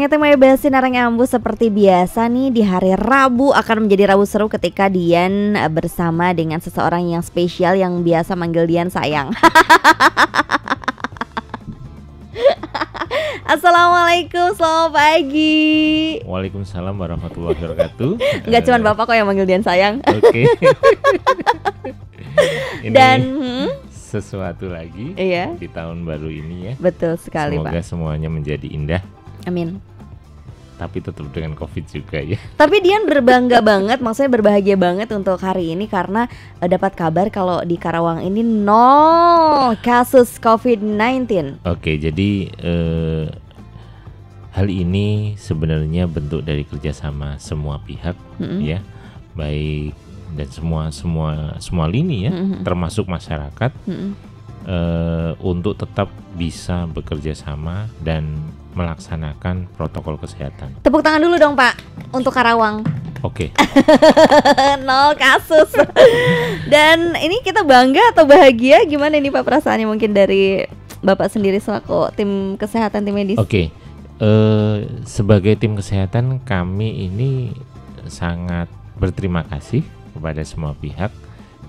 tema bebas sinar nyambung seperti biasa nih di hari Rabu akan menjadi Rabu seru ketika Dian bersama dengan seseorang yang spesial yang biasa manggil Dian sayang. Assalamualaikum, selamat pagi. Waalaikumsalam warahmatullahi wabarakatuh. Enggak cuma bapak kok yang manggil Dian sayang. Oke. Ini Dan sesuatu lagi iya, di tahun baru ini ya. betul sekali Semoga Pak. semuanya menjadi indah, Amin. tapi tetap dengan COVID juga ya. Tapi Dian berbangga banget, maksudnya berbahagia banget untuk hari ini karena dapat kabar kalau di Karawang ini 0 kasus COVID-19. Oke, jadi hal ini sebenarnya bentuk dari kerjasama semua pihak ya, baik dan semua lini ya, termasuk masyarakat untuk tetap bisa bekerja sama dan melaksanakan protokol kesehatan. Tepuk tangan dulu dong Pak untuk Karawang. Oke. 0 kasus. Dan ini kita bangga atau bahagia? Gimana ini Pak perasaannya mungkin dari Bapak sendiri selaku tim kesehatan, tim medis? Oke. Sebagai tim kesehatan kami ini sangat berterima kasih kepada semua pihak.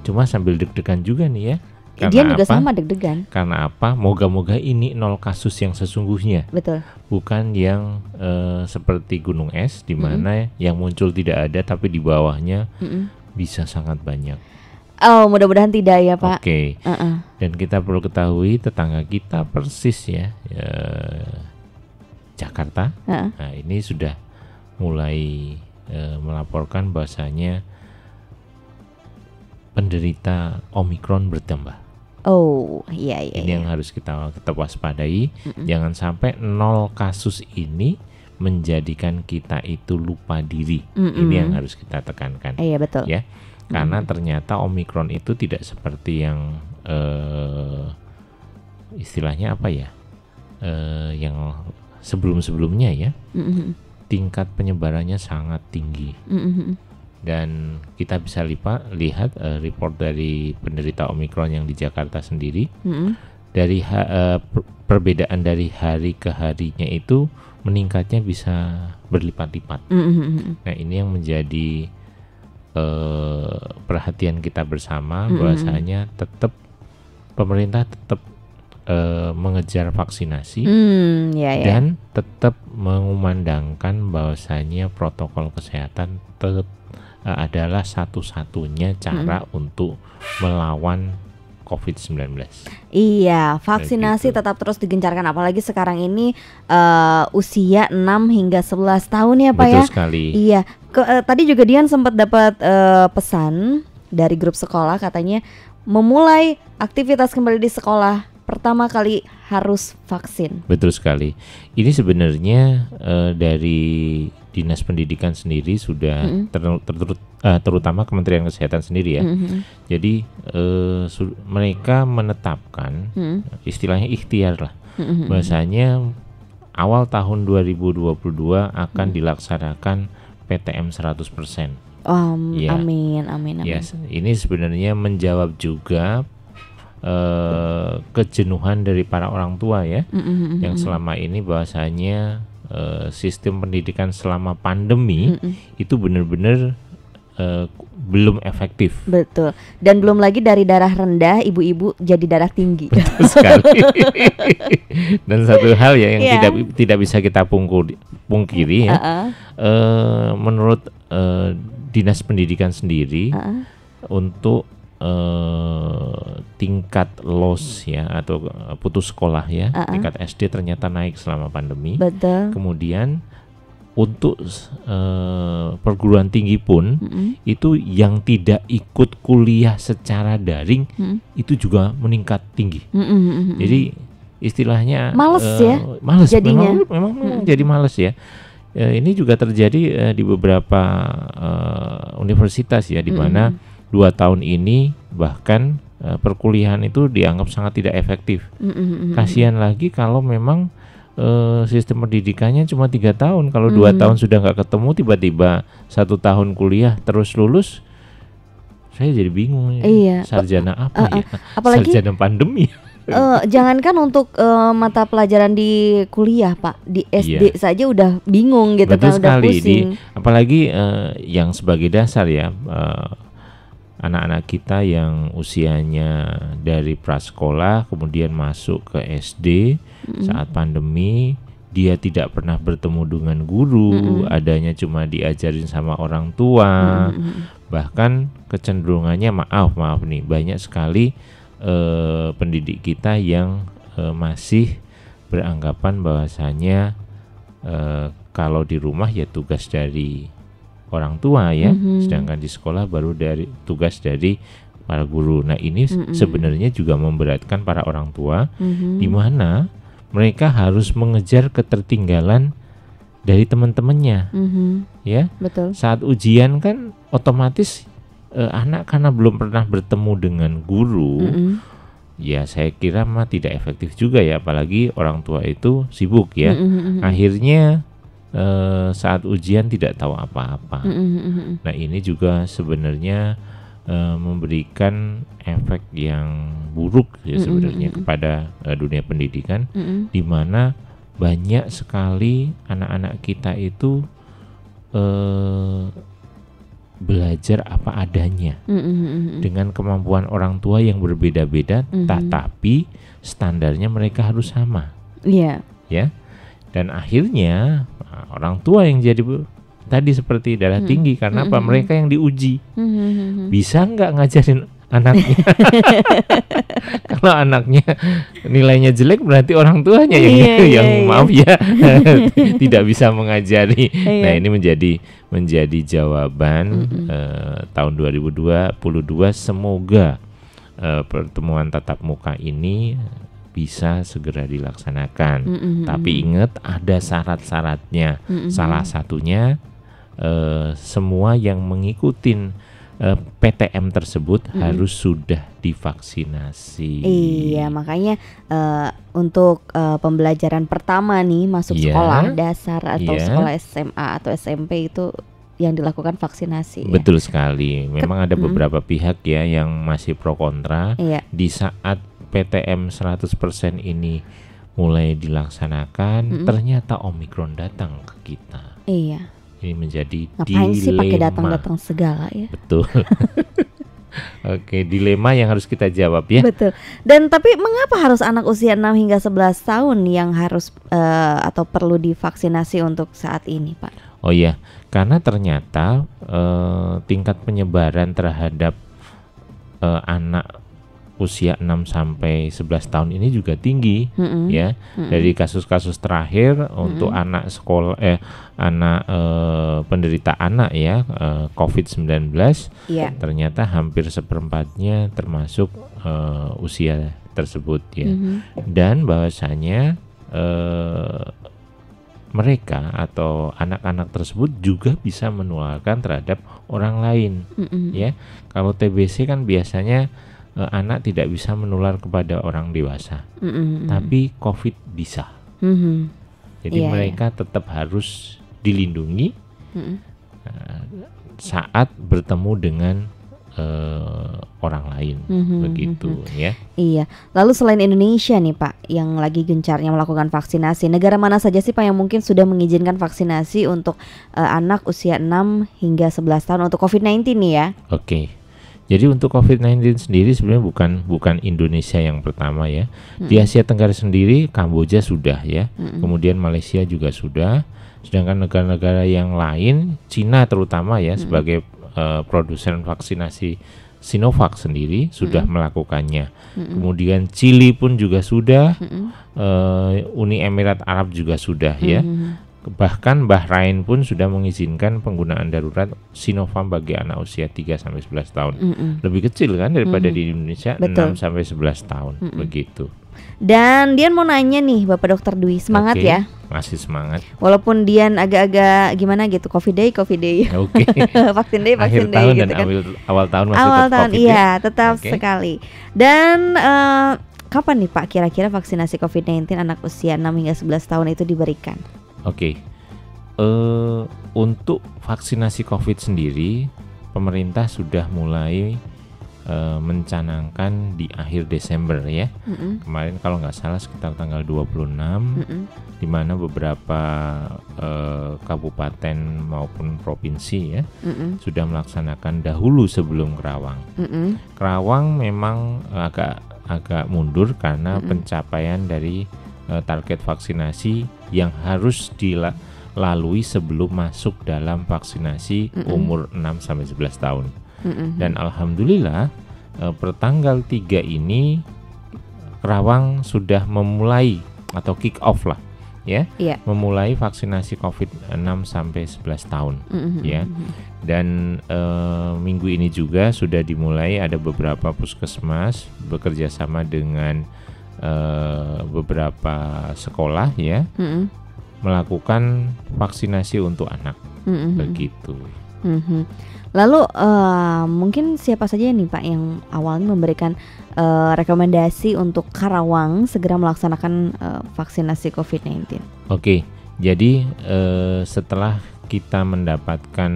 Cuma sambil deg-degan juga nih ya. Dia juga sama deg-degan. Karena apa? Moga-moga ini 0 kasus yang sesungguhnya. Betul. Bukan yang seperti gunung es di mana yang muncul tidak ada tapi di bawahnya bisa sangat banyak. Oh, mudah-mudahan tidak ya Pak. Oke. Dan kita perlu ketahui tetangga kita persis ya, Jakarta. Nah, ini sudah mulai melaporkan bahwasanya penderita Omikron bertambah. Oh, iya. Ini yang harus kita tetap waspadai. Jangan sampai 0 kasus ini menjadikan kita itu lupa diri. Ini yang harus kita tekankan. Iya, betul. Ya, karena ternyata Omikron itu tidak seperti yang istilahnya apa ya? Yang sebelum-sebelumnya ya. Tingkat penyebarannya sangat tinggi. Dan kita bisa lihat report dari penderita Omikron yang di Jakarta sendiri. Dari perbedaan dari hari ke harinya itu meningkatnya bisa berlipat-lipat. Nah, ini yang menjadi perhatian kita bersama, bahwasanya pemerintah tetap mengejar vaksinasi dan tetap mengumandangkan bahwasanya protokol kesehatan adalah satu-satunya cara untuk melawan COVID-19. Iya, vaksinasi tetap terus digencarkan, apalagi sekarang ini usia 6 hingga 11 tahun ya Pak. Betul ya. sekali. Iya, tadi juga Dian sempat dapat pesan dari grup sekolah, katanya memulai aktivitas kembali di sekolah pertama kali harus vaksin. Betul sekali. Ini sebenarnya dari Dinas Pendidikan sendiri sudah terutama Kementerian Kesehatan sendiri ya. Jadi mereka menetapkan istilahnya ikhtiar lah. Bahwasanya awal tahun 2022 akan dilaksanakan PTM 100%. Ya. Amin. Yes, ini sebenarnya menjawab juga kejenuhan dari para orang tua ya, yang selama ini bahwasanya sistem pendidikan selama pandemi itu benar-benar belum efektif. Betul. Dan belum lagi dari darah rendah ibu-ibu jadi darah tinggi. Betul sekali. Dan satu hal ya yang tidak bisa kita pungkiri ya, menurut Dinas Pendidikan sendiri untuk tingkat loss ya atau putus sekolah ya, tingkat SD ternyata naik selama pandemi. Betul. Kemudian untuk perguruan tinggi pun itu yang tidak ikut kuliah secara daring itu juga meningkat tinggi. Jadi istilahnya males ya males jadinya. memang jadi males ya. Ini juga terjadi di beberapa universitas ya, di mana 2 tahun ini bahkan perkuliahan itu dianggap sangat tidak efektif. Kasihan lagi kalau memang sistem pendidikannya cuma 3 tahun. Kalau 2 tahun sudah nggak ketemu, tiba-tiba 1 tahun kuliah terus lulus, saya jadi bingung. Iya. Sarjana apa ya? Apalagi sarjana pandemi. jangankan untuk mata pelajaran di kuliah Pak, di SD saja udah bingung gitu. Betul kan, sekali. udah pusing. Apalagi yang sebagai dasar ya, anak-anak kita yang usianya dari prasekolah kemudian masuk ke SD saat pandemi, dia tidak pernah bertemu dengan guru, adanya cuma diajarin sama orang tua. Bahkan kecenderungannya maaf nih, banyak sekali pendidik kita yang masih beranggapan bahwasanya kalau di rumah ya tugas dari orang tua ya, sedangkan di sekolah baru dari tugas dari para guru. Nah ini sebenarnya juga memberatkan para orang tua, di mana mereka harus mengejar ketertinggalan dari teman-temannya, ya. Betul. Saat ujian kan otomatis anak karena belum pernah bertemu dengan guru, ya saya kira mah tidak efektif juga ya, apalagi orang tua itu sibuk ya. Akhirnya saat ujian tidak tahu apa-apa. Nah ini juga sebenarnya memberikan efek yang buruk ya sebenarnya kepada dunia pendidikan, di mana banyak sekali anak-anak kita itu belajar apa adanya dengan kemampuan orang tua yang berbeda-beda, tetapi standarnya mereka harus sama. Iya. Ya. Dan akhirnya orang tua yang jadi tadi seperti darah tinggi karena apa? Mereka yang diuji. Bisa nggak ngajarin anaknya? Kalau anaknya nilainya jelek berarti orang tuanya yang maaf ya tidak bisa mengajari. Nah ini menjadi jawaban tahun 2022. Semoga pertemuan tatap muka ini bisa segera dilaksanakan. Tapi ingat ada syarat-syaratnya. Salah satunya semua yang mengikuti PTM tersebut harus sudah divaksinasi. Iya, makanya untuk pembelajaran pertama nih masuk sekolah dasar atau sekolah SMA atau SMP itu yang dilakukan vaksinasi. Betul sekali. Memang ada beberapa pihak ya yang masih pro kontra. Di saat PTM 100% ini mulai dilaksanakan, ternyata Omikron datang ke kita. Iya. Ini menjadi ngapain dilema. Sih pakai datang-datang segala ya. Betul. Oke, dilema yang harus kita jawab ya. Betul. Dan tapi mengapa harus anak usia 6 hingga 11 tahun yang harus atau perlu divaksinasi untuk saat ini, Pak? Oh iya, karena ternyata tingkat penyebaran terhadap anak usia 6 sampai 11 tahun ini juga tinggi ya. Dari kasus-kasus terakhir untuk anak sekolah anak penderita anak ya COVID-19 ternyata hampir seperempatnya termasuk usia tersebut ya. Dan bahwasanya mereka atau anak-anak tersebut juga bisa menularkan terhadap orang lain ya. Kalau TBC kan biasanya anak tidak bisa menular kepada orang dewasa, tapi COVID bisa. Jadi mereka tetap harus dilindungi saat bertemu dengan orang lain, begitu ya. Iya. Lalu selain Indonesia nih Pak, yang lagi gencarnya melakukan vaksinasi, negara mana saja sih Pak yang mungkin sudah mengizinkan vaksinasi untuk anak usia 6 hingga 11 tahun untuk COVID-19 nih ya? Oke. Jadi untuk COVID-19 sendiri sebenarnya bukan Indonesia yang pertama ya. Di Asia Tenggara sendiri Kamboja sudah ya. Kemudian Malaysia juga sudah. Sedangkan negara-negara yang lain, Cina terutama ya sebagai produsen vaksinasi Sinovac sendiri sudah melakukannya. Kemudian Chili pun juga sudah. Uni Emirat Arab juga sudah ya. Bahkan Bahrain pun sudah mengizinkan penggunaan darurat Sinovac bagi anak usia 3 sampai 11 tahun. Lebih kecil kan daripada di Indonesia. Betul. 6 sampai 11 tahun begitu. Dan Dian mau nanya nih Bapak Dokter Dwi, semangat ya. Masih semangat. Walaupun Dian agak-agak gimana gitu, Covid day. Oke. Vaksin day Akhir tahun gitu dan kan. awal tahun masih awal tetap tahun COVID iya, tetap sekali. Dan kapan nih Pak kira-kira vaksinasi COVID-19 anak usia 6 hingga 11 tahun itu diberikan? Oke. Untuk vaksinasi COVID sendiri, pemerintah sudah mulai mencanangkan di akhir Desember ya. Kemarin kalau nggak salah sekitar tanggal 26, di mana beberapa kabupaten maupun provinsi ya sudah melaksanakan dahulu sebelum Kerawang. Kerawang memang agak mundur karena pencapaian dari target vaksinasi yang harus dilalui sebelum masuk dalam vaksinasi umur 6 sampai 11 tahun. Dan alhamdulillah pertanggal 3 ini Kerawang sudah memulai atau kick off lah ya, memulai vaksinasi COVID 6 sampai 11 tahun ya. Dan minggu ini juga sudah dimulai, ada beberapa puskesmas bekerja sama dengan beberapa sekolah ya, melakukan vaksinasi untuk anak begitu. Lalu mungkin siapa saja nih Pak yang awalnya memberikan rekomendasi untuk Karawang segera melaksanakan vaksinasi COVID-19? Oke, jadi setelah kita mendapatkan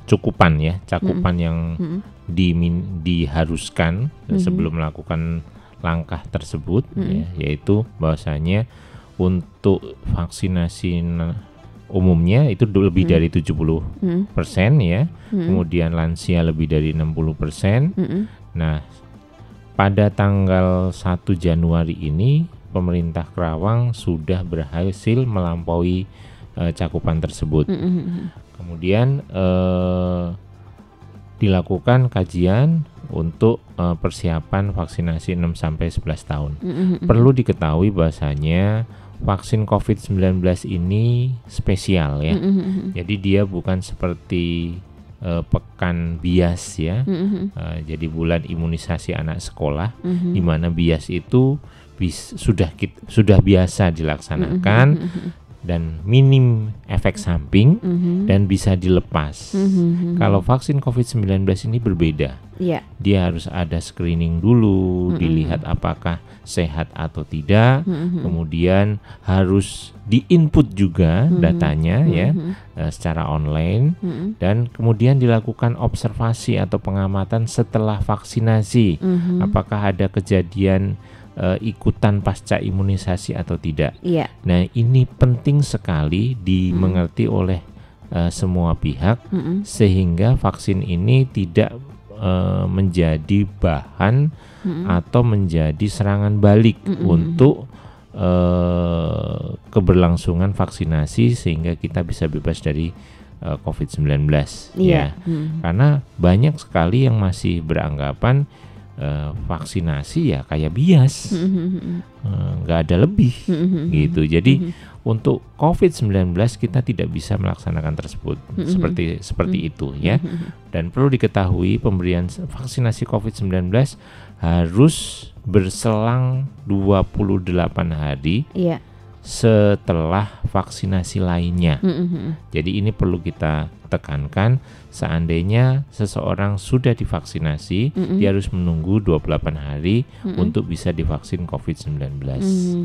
cakupan yang diharuskan sebelum melakukan langkah tersebut, ya, yaitu bahwasanya untuk vaksinasi umumnya itu lebih dari 70% ya, kemudian lansia lebih dari 60%. Nah, pada tanggal 1 Januari ini pemerintah Kerawang sudah berhasil melampaui cakupan tersebut. Kemudian dilakukan kajian untuk persiapan vaksinasi 6 sampai 11 tahun. Perlu diketahui bahwasanya vaksin COVID-19 ini spesial ya. Jadi dia bukan seperti pekan bias ya. Jadi bulan imunisasi anak sekolah, di mana bias itu sudah biasa dilaksanakan dan minim efek samping dan bisa dilepas. Kalau vaksin COVID-19 ini berbeda. Dia harus ada screening dulu, dilihat apakah sehat atau tidak, kemudian harus di-input juga datanya ya secara online, dan kemudian dilakukan observasi atau pengamatan setelah vaksinasi, apakah ada kejadian ikutan pasca imunisasi atau tidak. Nah, ini penting sekali dimengerti oleh semua pihak sehingga vaksin ini tidak menjadi bahan atau menjadi serangan balik untuk keberlangsungan vaksinasi sehingga kita bisa bebas dari COVID-19 ya. Karena banyak sekali yang masih beranggapan vaksinasi ya kayak bias, nggak ada lebih gitu. Jadi untuk COVID-19 kita tidak bisa melaksanakan tersebut seperti itu ya. Dan perlu diketahui pemberian vaksinasi COVID-19 harus berselang 28 hari setelah vaksinasi lainnya. Jadi ini perlu kita tekankan, seandainya seseorang sudah divaksinasi, dia harus menunggu 28 hari untuk bisa divaksin COVID-19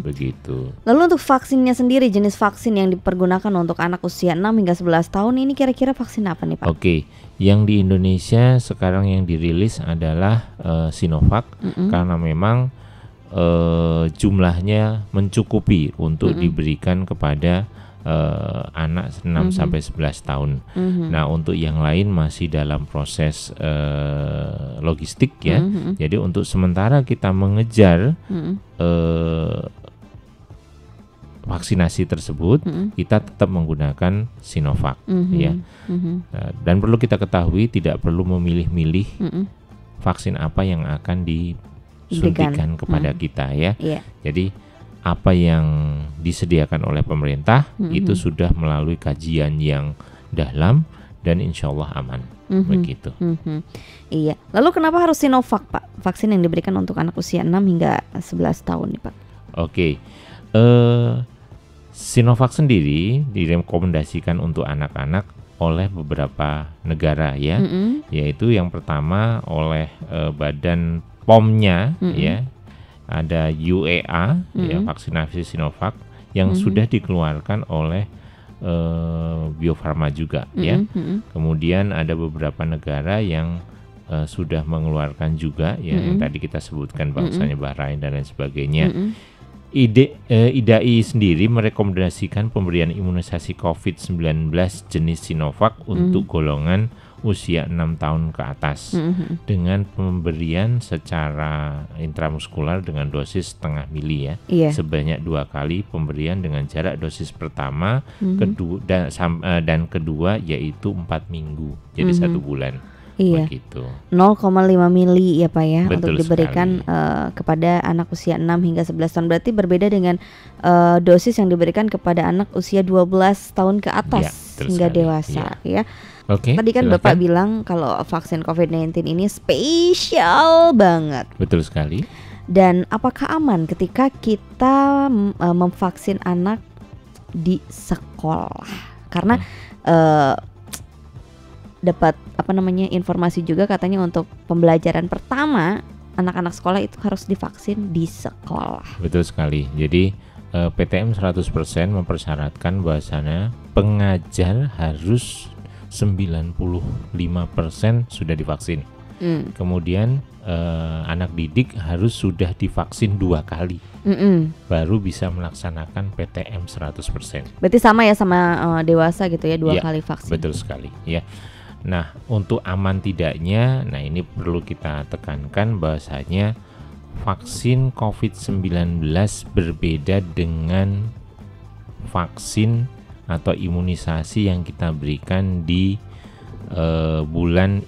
begitu. Lalu untuk vaksinnya sendiri, jenis vaksin yang dipergunakan untuk anak usia 6 hingga 11 tahun ini kira-kira vaksin apa nih Pak? Oke, yang di Indonesia sekarang yang dirilis adalah Sinovac, karena memang jumlahnya mencukupi untuk diberikan kepada anak 6 sampai 11 tahun. Nah, untuk yang lain masih dalam proses logistik ya. Jadi untuk sementara kita mengejar vaksinasi tersebut, kita tetap menggunakan Sinovac ya. Dan perlu kita ketahui tidak perlu memilih-milih vaksin apa yang akan disuntikan kepada kita ya. Jadi apa yang disediakan oleh pemerintah itu sudah melalui kajian yang dalam dan insya Allah aman begitu. Iya. Lalu kenapa harus Sinovac Pak? Vaksin yang diberikan untuk anak usia 6 hingga 11 tahun nih Pak. Oke. Sinovac sendiri direkomendasikan untuk anak-anak oleh beberapa negara ya. Yaitu yang pertama oleh Badan POM-nya ya. Ada UEA ya, vaksinasi Sinovac yang sudah dikeluarkan oleh Bio Farma juga ya. Kemudian ada beberapa negara yang sudah mengeluarkan juga ya yang tadi kita sebutkan bahwasanya Bahrain dan lain sebagainya. IDAI sendiri merekomendasikan pemberian imunisasi COVID-19 jenis Sinovac untuk golongan usia 6 tahun ke atas dengan pemberian secara intramuskular dengan dosis setengah mili ya, sebanyak 2 kali pemberian dengan jarak dosis pertama dan kedua yaitu 4 minggu, jadi 1 bulan. Iya. Begitu. 0,5 mili ya Pak ya. Betul untuk diberikan kepada anak usia 6 hingga 11 tahun. Berarti berbeda dengan dosis yang diberikan kepada anak usia 12 tahun ke atas hingga dewasa ya. Oke, tadi kan silakan. Bapak bilang kalau vaksin COVID-19 ini spesial banget. Betul sekali. Dan apakah aman ketika kita memvaksin anak di sekolah? Karena dapat informasi juga katanya untuk pembelajaran pertama anak-anak sekolah itu harus divaksin di sekolah. Betul sekali. Jadi PTM 100% mempersyaratkan bahwasanya pengajar harus 95% sudah divaksin. Kemudian anak didik harus sudah divaksin 2 kali. Baru bisa melaksanakan PTM 100%. Berarti sama ya sama dewasa gitu ya, 2 kali vaksin. Betul sekali ya. Nah, untuk aman tidaknya, nah ini perlu kita tekankan bahwasanya vaksin COVID-19 berbeda dengan vaksin atau imunisasi yang kita berikan di bulan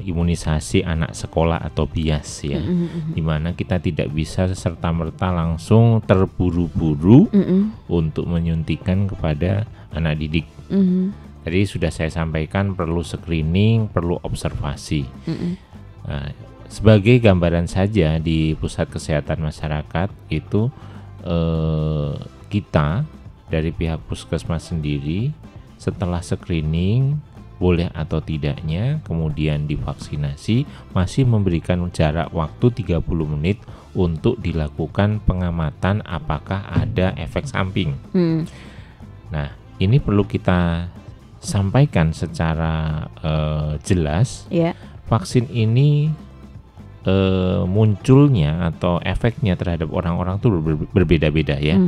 imunisasi anak sekolah atau BIAS ya, dimana kita tidak bisa serta-merta langsung terburu-buru untuk menyuntikkan kepada anak didik. Tadi sudah saya sampaikan perlu screening, perlu observasi. Nah, sebagai gambaran saja di Pusat Kesehatan Masyarakat itu kita dari pihak puskesmas sendiri setelah screening boleh atau tidaknya kemudian divaksinasi masih memberikan jarak waktu 30 menit untuk dilakukan pengamatan apakah ada efek samping. Nah, ini perlu kita sampaikan secara jelas. Vaksin ini munculnya atau efeknya terhadap orang-orang itu berbeda-beda ya.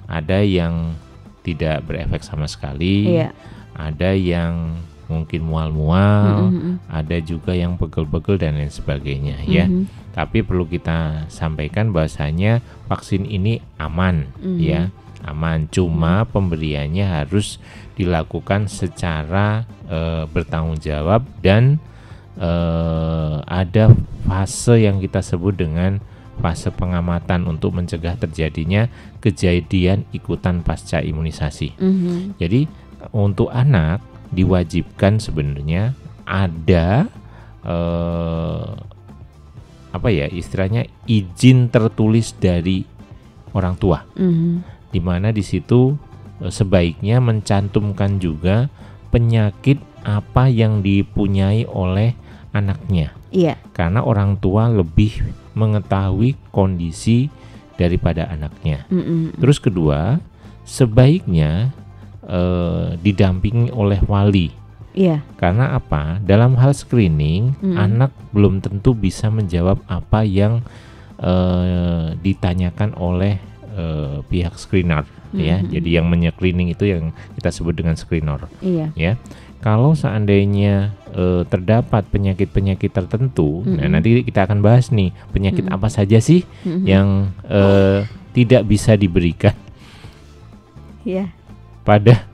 Ada yang tidak berefek sama sekali, ada yang mungkin mual-mual, ada juga yang pegel-pegel dan lain sebagainya ya. Tapi perlu kita sampaikan bahwasanya vaksin ini aman ya, aman. Cuma pemberiannya harus dilakukan secara bertanggung jawab dan ada fase yang kita sebut dengan fase pengamatan untuk mencegah terjadinya kejadian ikutan pasca imunisasi. Jadi untuk anak diwajibkan sebenarnya ada istilahnya izin tertulis dari orang tua, di mana di situ sebaiknya mencantumkan juga penyakit apa yang dipunyai oleh anaknya. Karena orang tua lebih mengetahui kondisi daripada anaknya. Terus kedua, sebaiknya didampingi oleh wali. Karena apa? Dalam hal screening, anak belum tentu bisa menjawab apa yang ditanyakan oleh pihak screener ya. Jadi yang menycreening itu yang kita sebut dengan screener. Ya. Kalau seandainya terdapat penyakit-penyakit tertentu, nah nanti kita akan bahas nih penyakit apa saja sih yang tidak bisa diberikan pada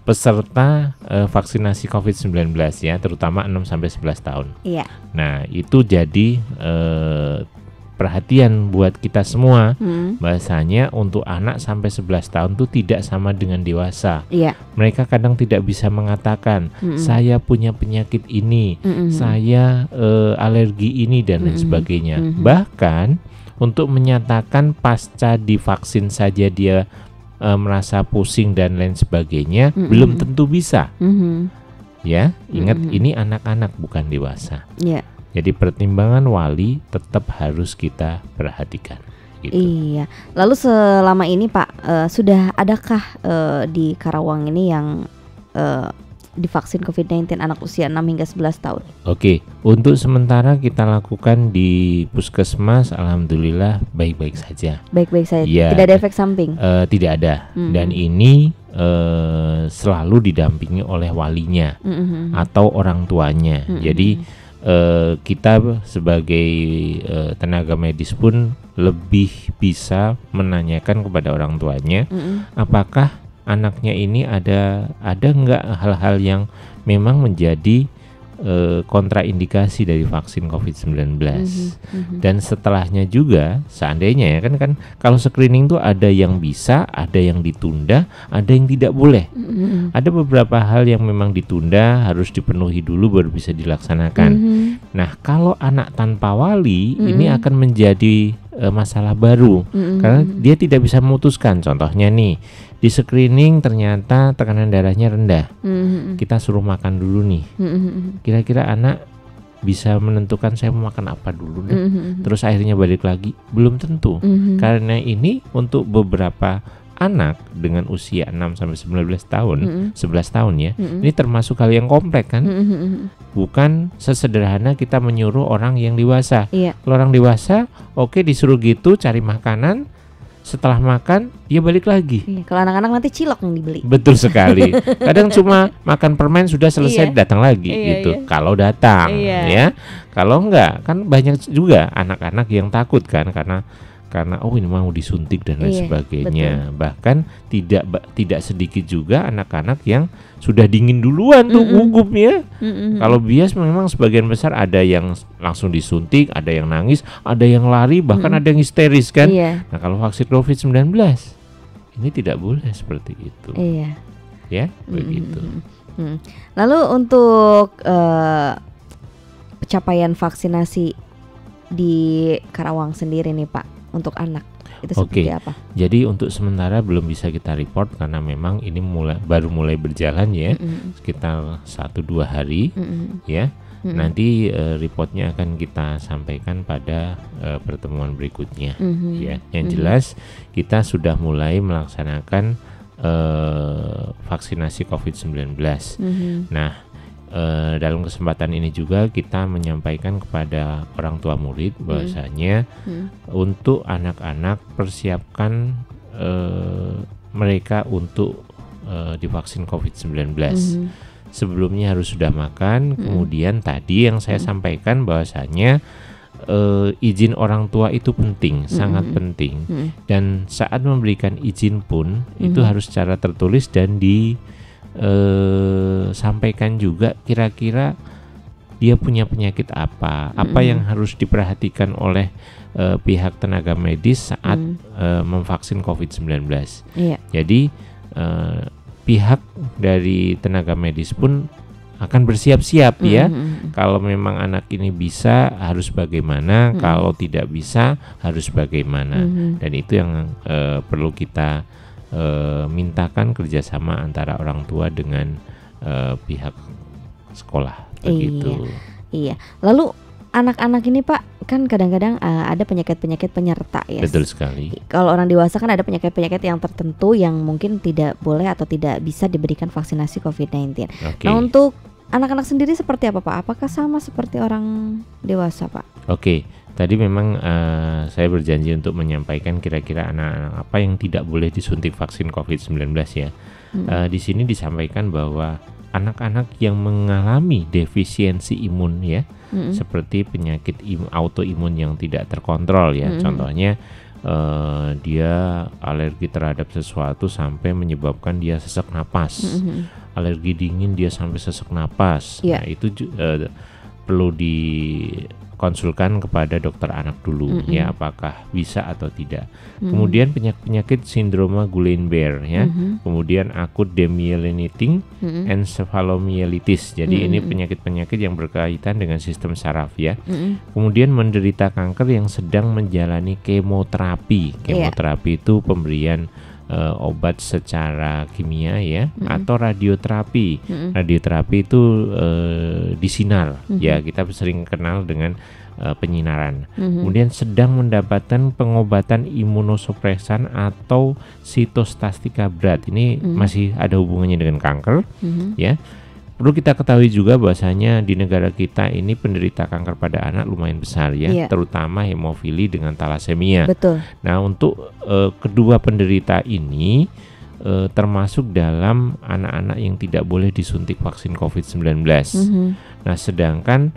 peserta vaksinasi COVID-19 ya, terutama 6-11 tahun. Nah, itu jadi perhatian buat kita semua, bahasanya untuk anak sampai 11 tahun itu tidak sama dengan dewasa. Mereka kadang tidak bisa mengatakan saya punya penyakit ini, saya alergi ini dan lain sebagainya. Bahkan untuk menyatakan pasca divaksin saja dia merasa pusing dan lain sebagainya belum tentu bisa. Ya, ingat ini anak-anak bukan dewasa. Jadi pertimbangan wali tetap harus kita perhatikan. Gitu. Iya. Lalu selama ini Pak, sudah adakah di Karawang ini yang divaksin COVID-19 anak usia 6 hingga 11 tahun? Oke, untuk sementara kita lakukan di puskesmas, alhamdulillah baik-baik saja. Baik-baik saja, ya, tidak ada efek samping? Tidak ada, dan ini selalu didampingi oleh walinya atau orang tuanya. Jadi kita sebagai tenaga medis pun lebih bisa menanyakan kepada orang tuanya, apakah anaknya ini ada nggak hal-hal yang memang menjadi kontraindikasi dari vaksin COVID-19. Dan setelahnya juga seandainya ya kan kalau screening tuh ada yang bisa, ada yang ditunda, ada yang tidak boleh. Ada beberapa hal yang memang ditunda, harus dipenuhi dulu baru bisa dilaksanakan. Nah, kalau anak tanpa wali ini akan menjadi masalah baru karena dia tidak bisa memutuskan. Contohnya nih, di screening ternyata tekanan darahnya rendah, kita suruh makan dulu nih. Kira-kira anak bisa menentukan saya mau makan apa dulu deh, terus akhirnya balik lagi? Belum tentu. Karena ini untuk beberapa anak dengan usia 6 sampai 19 tahun, 11 tahun ya. Ini termasuk hal yang kompleks kan? Bukan sesederhana kita menyuruh orang yang dewasa. Kalau orang dewasa, oke, disuruh gitu cari makanan, setelah makan dia balik lagi. Kalau anak-anak nanti cilok yang dibeli. Betul sekali. Kadang cuma makan permen sudah selesai datang lagi gitu. Kalau datang ya. Kalau enggak kan banyak juga anak-anak yang takut kan karena oh ini mau disuntik dan lain sebagainya. Betul. Bahkan tidak sedikit juga anak-anak yang sudah dingin duluan tuh gugupnya. Kalau bias memang sebagian besar ada yang langsung disuntik, ada yang nangis, ada yang lari, bahkan ada yang histeris kan. Nah, kalau vaksin COVID-19 ini tidak boleh seperti itu. Ya, begitu. Lalu untuk pencapaian vaksinasi di Karawang sendiri nih Pak, untuk anak itu seperti apa? Jadi untuk sementara belum bisa kita report karena memang ini baru mulai berjalan ya, sekitar 1-2 hari ya. Nanti reportnya akan kita sampaikan pada pertemuan berikutnya ya. Yang jelas kita sudah mulai melaksanakan vaksinasi COVID-19. Nah, dalam kesempatan ini juga kita menyampaikan kepada orang tua murid bahwasanya untuk anak-anak persiapkan mereka untuk divaksin COVID-19. Sebelumnya harus sudah makan. Kemudian tadi yang saya sampaikan bahwasanya izin orang tua itu penting, sangat penting. Dan saat memberikan izin pun itu harus secara tertulis dan sampaikan juga kira-kira dia punya penyakit apa yang harus diperhatikan oleh pihak tenaga medis saat memvaksin COVID-19. Jadi pihak dari tenaga medis pun akan bersiap-siap ya. Kalau memang anak ini bisa harus bagaimana, kalau tidak bisa harus bagaimana. Dan itu yang perlu kita mintakan kerjasama antara orang tua dengan pihak sekolah begitu. Iya. Lalu anak-anak ini Pak kan kadang-kadang ada penyakit-penyakit penyerta ya. Betul sekali. Kalau orang dewasa kan ada penyakit-penyakit yang tertentu yang mungkin tidak boleh atau tidak bisa diberikan vaksinasi COVID-19. Nah, untuk anak-anak sendiri seperti apa Pak? Apakah sama seperti orang dewasa Pak? Tadi memang saya berjanji untuk menyampaikan kira-kira anak-anak apa yang tidak boleh disuntik vaksin COVID-19 ya. Di sini disampaikan bahwa anak-anak yang mengalami defisiensi imun ya, seperti penyakit autoimun yang tidak terkontrol ya. Contohnya dia alergi terhadap sesuatu sampai menyebabkan dia sesak napas. Alergi dingin dia sampai sesak napas. Nah, itu perlu dikonsulkan kepada dokter anak dulu ya, apakah bisa atau tidak. Kemudian penyakit sindroma Guillain-Barré ya. Kemudian akut demyelinating encephalomyelitis. Jadi ini penyakit-penyakit yang berkaitan dengan sistem saraf ya. Kemudian menderita kanker yang sedang menjalani kemoterapi. Kemoterapi itu pemberian obat secara kimia ya, atau radioterapi. Radioterapi itu di sinar ya, kita sering kenal dengan penyinaran. Kemudian sedang mendapatkan pengobatan imunosupresan atau sitostastika berat. Ini masih ada hubungannya dengan kanker ya. perlu kita ketahui juga bahwasanya di negara kita ini penderita kanker pada anak lumayan besar ya, terutama hemofili dengan talasemia. Betul. Nah, untuk kedua penderita ini termasuk dalam anak-anak yang tidak boleh disuntik vaksin COVID-19. Nah, sedangkan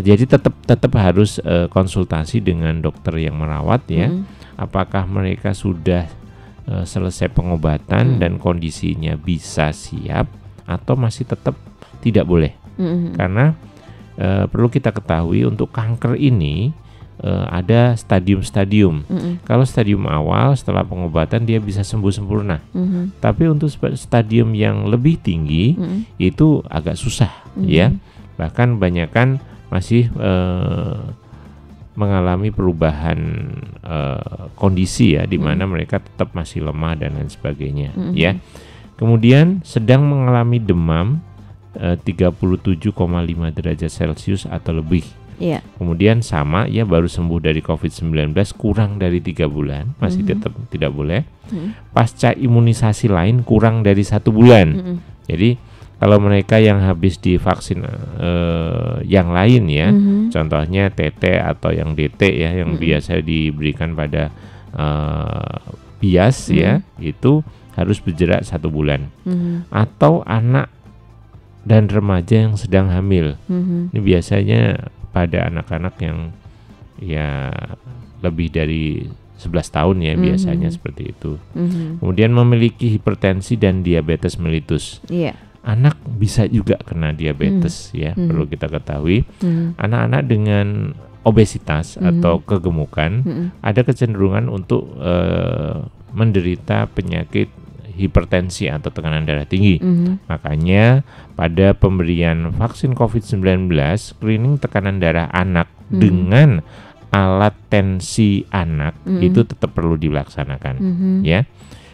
jadi tetap harus konsultasi dengan dokter yang merawat ya. Apakah mereka sudah selesai pengobatan dan kondisinya bisa siap atau masih tetap tidak boleh. Karena perlu kita ketahui untuk kanker ini ada stadium-stadium. Kalau stadium awal setelah pengobatan dia bisa sembuh sempurna. Tapi untuk stadium yang lebih tinggi itu agak susah ya. Bahkan banyakan masih mengalami perubahan kondisi ya, di mana mereka tetap masih lemah dan lain sebagainya ya. Kemudian sedang mengalami demam 37,5 derajat Celcius atau lebih. Kemudian sama ya, baru sembuh dari COVID-19 kurang dari 3 bulan, masih tetap tidak boleh. Pasca imunisasi lain kurang dari 1 bulan. Jadi kalau mereka yang habis divaksin yang lain ya, contohnya TT atau yang DT ya, yang biasa diberikan pada bias ya, itu harus berjarak 1 bulan. Atau anak dan remaja yang sedang hamil. Ini biasanya pada anak-anak yang ya lebih dari 11 tahun ya, biasanya seperti itu. Kemudian memiliki hipertensi dan diabetes mellitus. Anak bisa juga kena diabetes ya, perlu kita ketahui. Anak-anak dengan obesitas atau kegemukan ada kecenderungan untuk menderita penyakit hipertensi atau tekanan darah tinggi. Makanya pada pemberian vaksin COVID-19, screening tekanan darah anak dengan alat tensi anak itu tetap perlu dilaksanakan ya.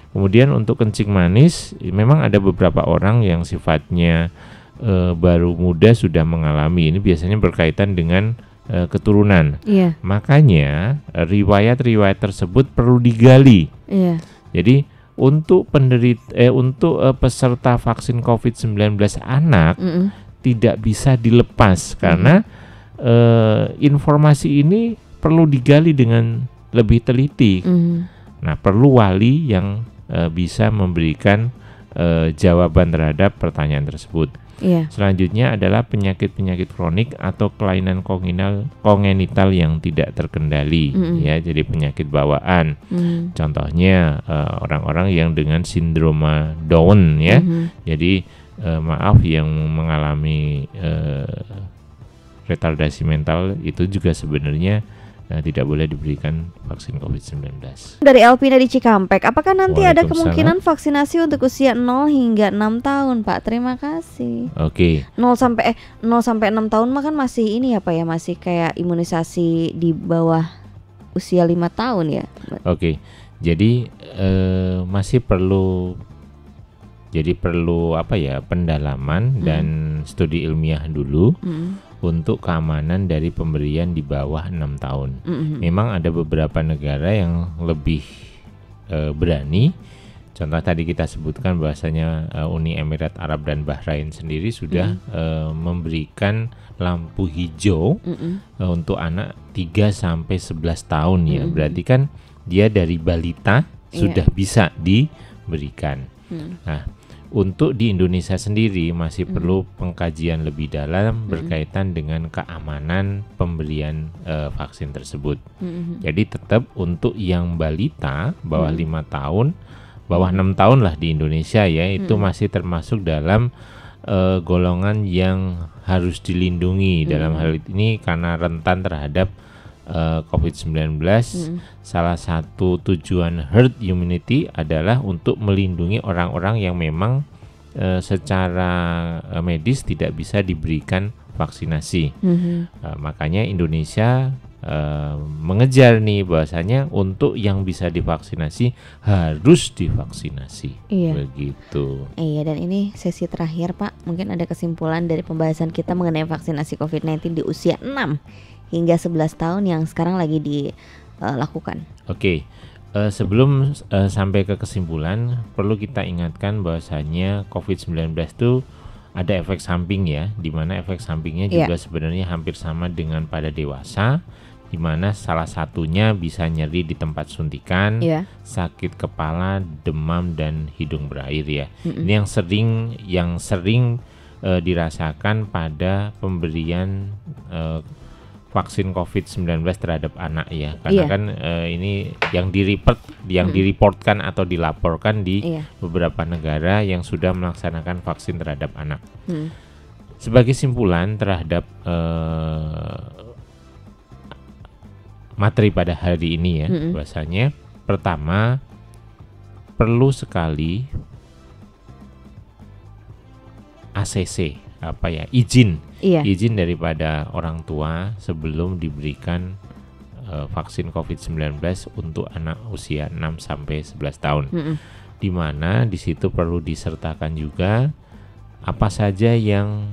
Kemudian untuk kencing manis, memang ada beberapa orang yang sifatnya baru muda sudah mengalami. Ini biasanya berkaitan dengan keturunan. Makanya riwayat-riwayat tersebut perlu digali. Jadi untuk peserta vaksin COVID-19 anak tidak bisa dilepas karena informasi ini perlu digali dengan lebih teliti. Nah, perlu wali yang bisa memberikan jawaban terhadap pertanyaan tersebut. Selanjutnya adalah penyakit-penyakit kronik atau kelainan kongenital yang tidak terkendali ya, jadi penyakit bawaan. Contohnya orang-orang yang dengan sindroma Down ya. Jadi maaf, yang mengalami retardasi mental itu juga sebenarnya tidak boleh diberikan vaksin COVID-19. Dari Elpina di Cikampek, apakah nanti ada kemungkinan vaksinasi untuk usia 0 hingga 6 tahun, Pak? Terima kasih. 0 sampai 6 tahun mah kan masih ini ya, Pak ya, masih kayak imunisasi di bawah usia 5 tahun ya. Jadi masih perlu pendalaman dan studi ilmiah dulu untuk keamanan dari pemberian di bawah 6 tahun. Memang ada beberapa negara yang lebih berani. Contoh tadi kita sebutkan bahwasanya Uni Emirat Arab dan Bahrain sendiri sudah memberikan lampu hijau untuk anak 3 sampai 11 tahun ya. Berarti kan dia dari balita sudah bisa diberikan. Nah, untuk di Indonesia sendiri masih perlu pengkajian lebih dalam berkaitan dengan keamanan pemberian vaksin tersebut. Jadi tetap untuk yang balita bawah 5 tahun, bawah 6 tahun lah di Indonesia ya, itu masih termasuk dalam golongan yang harus dilindungi dalam hal ini karena rentan terhadap COVID-19. Salah satu tujuan herd immunity adalah untuk melindungi orang-orang yang memang secara medis tidak bisa diberikan vaksinasi. Makanya Indonesia mengejar nih bahwasanya untuk yang bisa divaksinasi harus divaksinasi. Begitu. Dan ini sesi terakhir, Pak. Mungkin ada kesimpulan dari pembahasan kita mengenai vaksinasi COVID-19 di usia 6 hingga 11 tahun yang sekarang lagi dilakukan. Sebelum sampai ke kesimpulan, perlu kita ingatkan bahwasanya COVID-19 itu ada efek samping ya, di mana efek sampingnya juga sebenarnya hampir sama dengan pada dewasa, di mana salah satunya bisa nyeri di tempat suntikan, sakit kepala, demam dan hidung berair ya. Ini yang sering dirasakan pada pemberian vaksin COVID-19 terhadap anak ya, karena kan ini yang direportkan atau dilaporkan di beberapa negara yang sudah melaksanakan vaksin terhadap anak. Sebagai simpulan terhadap materi pada hari ini ya, bahasanya pertama perlu sekali ACC izin daripada orang tua sebelum diberikan vaksin COVID-19 untuk anak usia 6 sampai 11 tahun. Di mana di situ perlu disertakan juga apa saja yang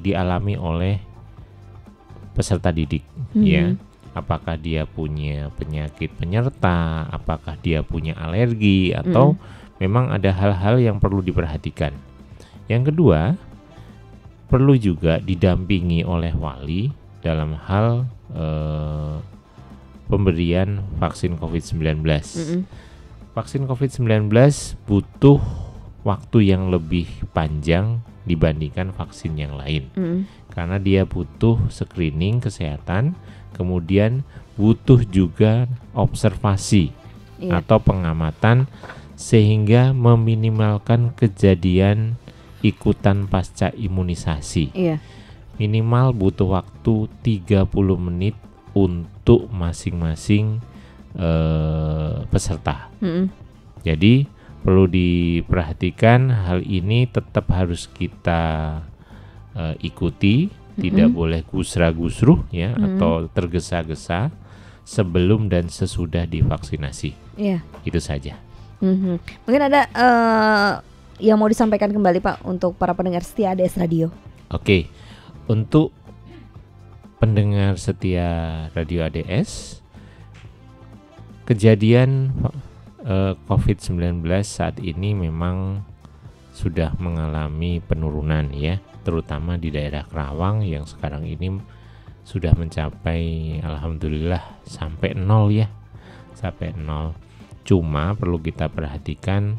dialami oleh peserta didik ya. Apakah dia punya penyakit penyerta, apakah dia punya alergi atau memang ada hal-hal yang perlu diperhatikan. Yang kedua, perlu juga didampingi oleh wali dalam hal pemberian vaksin COVID-19. Vaksin COVID-19 butuh waktu yang lebih panjang dibandingkan vaksin yang lain. Karena dia butuh screening kesehatan, kemudian butuh juga observasi atau pengamatan sehingga meminimalkan kejadian ikutan pasca imunisasi. Minimal butuh waktu 30 menit untuk masing-masing peserta. Jadi perlu diperhatikan hal ini tetap harus kita ikuti, tidak boleh gusra-gusruh ya atau tergesa-gesa sebelum dan sesudah divaksinasi. Itu saja. Mungkin ada yang mau disampaikan kembali Pak untuk para pendengar setia ADS Radio. Oke, untuk pendengar setia Radio ADS, kejadian COVID-19 saat ini memang sudah mengalami penurunan ya, terutama di daerah Kerawang yang sekarang ini sudah mencapai alhamdulillah sampai 0 ya, sampai 0. Cuma perlu kita perhatikan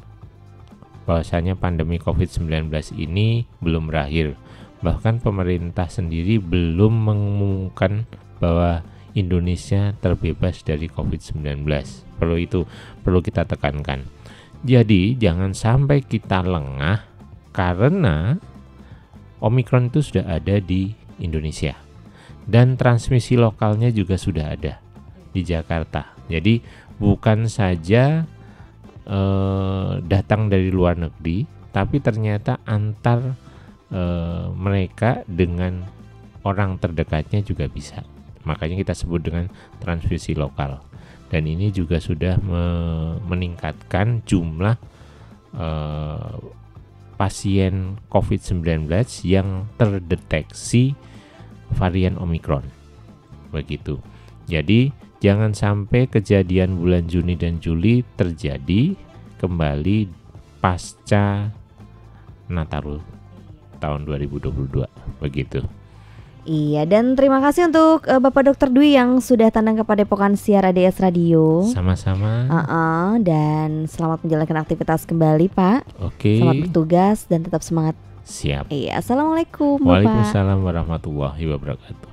bahwasanya pandemi COVID-19 ini belum berakhir. Bahkan pemerintah sendiri belum mengumumkan bahwa Indonesia terbebas dari COVID-19. Perlu kita tekankan. Jadi jangan sampai kita lengah karena Omikron itu sudah ada di Indonesia. Dan transmisi lokalnya juga sudah ada di Jakarta. Jadi bukan saja datang dari luar negeri, tapi ternyata antar mereka dengan orang terdekatnya juga bisa. Makanya kita sebut dengan transmisi lokal. Dan ini juga sudah meningkatkan jumlah pasien COVID-19 yang terdeteksi varian Omikron. Begitu. Jadi jangan sampai kejadian bulan Juni dan Juli terjadi kembali pasca Nataru tahun 2022. Begitu. Iya, dan terima kasih untuk Bapak Dr. Dwi yang sudah tandang ke Padepokan Siar ADS Radio. Sama-sama. Dan selamat menjalankan aktivitas kembali Pak. Oke. Selamat bertugas dan tetap semangat. Siap. Iya, assalamualaikum Bapak. Waalaikumsalam warahmatullahi wabarakatuh.